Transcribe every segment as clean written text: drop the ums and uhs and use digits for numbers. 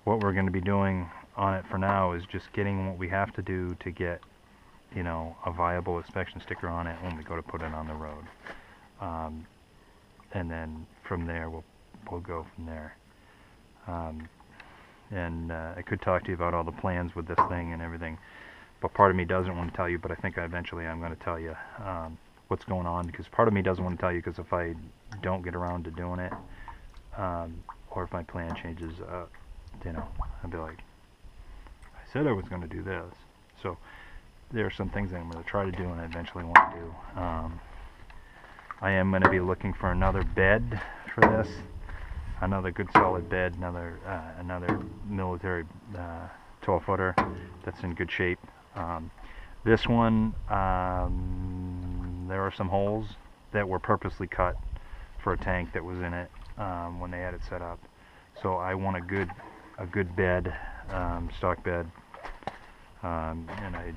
what we're going to be doing on it for now is just getting what we have to do to get, you know, a viable inspection sticker on it when we go to put it on the road. And then from there we'll go from there. I could talk to you about all the plans with this thing and everything, but part of me doesn't want to tell you, but I think eventually I'm going to tell you what's going on, because part of me doesn't want to tell you, because if I don't get around to doing it, or if my plan changes up, you know, I'd be like, I said I was going to do this. So there are some things that I'm going to try to do and I eventually want to do. I am going to be looking for another bed for this, another good solid bed, another military 12-footer that's in good shape. This one, there are some holes that were purposely cut for a tank that was in it when they had it set up. So I want a good bed, stock bed, and I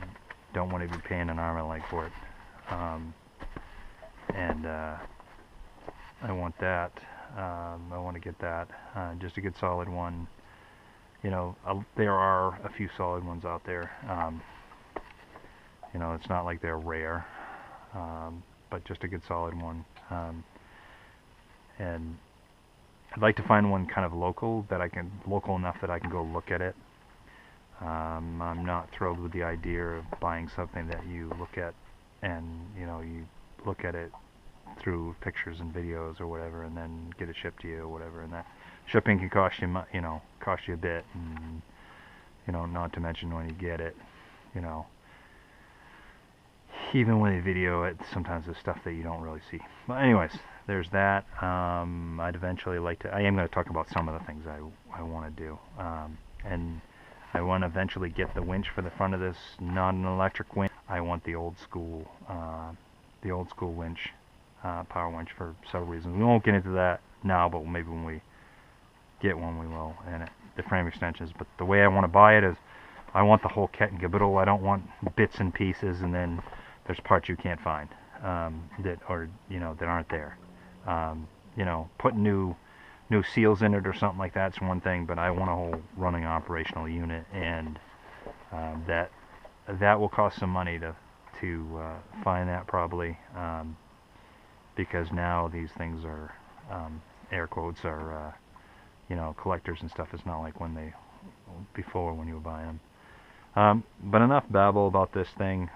don't want to be paying an arm and a leg for it. I want that. I want to get that, just a good solid one. You know, there are a few solid ones out there. You know, it's not like they're rare, but just a good solid one. And I'd like to find one kind of local enough that I can go look at it. I'm not thrilled with the idea of buying something that you look at and, you know, you look at it through pictures and videos or whatever, and then get it shipped to you or whatever, and that shipping can cost you, cost you a bit, and, you know, not to mention when you get it, you know, even when they video it, sometimes there's stuff that you don't really see. But anyways, there's that. I'd eventually like to, I am going to talk about some of the things I want to do, and I want to eventually get the winch for the front of this, not an electric winch. I want the old school winch, power winch, for several reasons. We won't get into that now, but maybe when we get one we will, and the frame extensions. But the way I want to buy it is, I want the whole kit and caboodle. I don't want bits and pieces, and then there's parts you can't find that aren't there. You know, putting new seals in it or something like that's one thing, but I want a whole running operational unit, and that will cost some money to find that, probably, because now these things are, air quotes, are you know, collectors and stuff. It's not like before when you were buying them. But enough babble about this thing.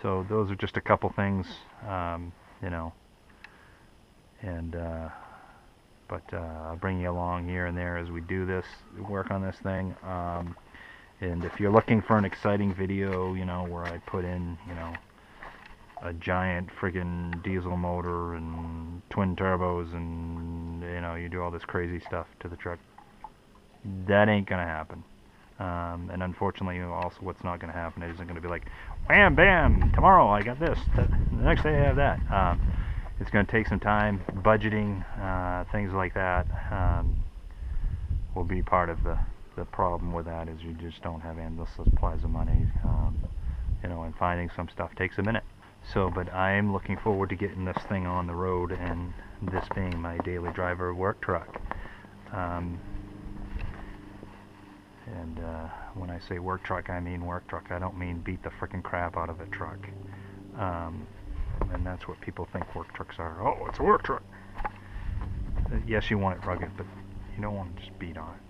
So those are just a couple things, you know, and but I'll bring you along here and there as we do this work on this thing. And if you're looking for an exciting video, you know, where I put in, you know, a giant friggin' diesel motor and twin turbos, and, you know, you do all this crazy stuff to the truck, that ain't gonna happen. And unfortunately, also, what's not gonna happen is isn't gonna be like, wham bam, tomorrow I got this, the next day I have that. It's gonna take some time. Budgeting, things like that, will be part of the problem with that, is you just don't have endless supplies of money, you know, and finding some stuff takes a minute. So, but I'm looking forward to getting this thing on the road, and this being my daily driver work truck. When I say work truck, I mean work truck. I don't mean beat the frickin' crap out of a truck. And that's what people think work trucks are. Oh, it's a work truck. Yes, you want it rugged, but you don't want to just beat on it.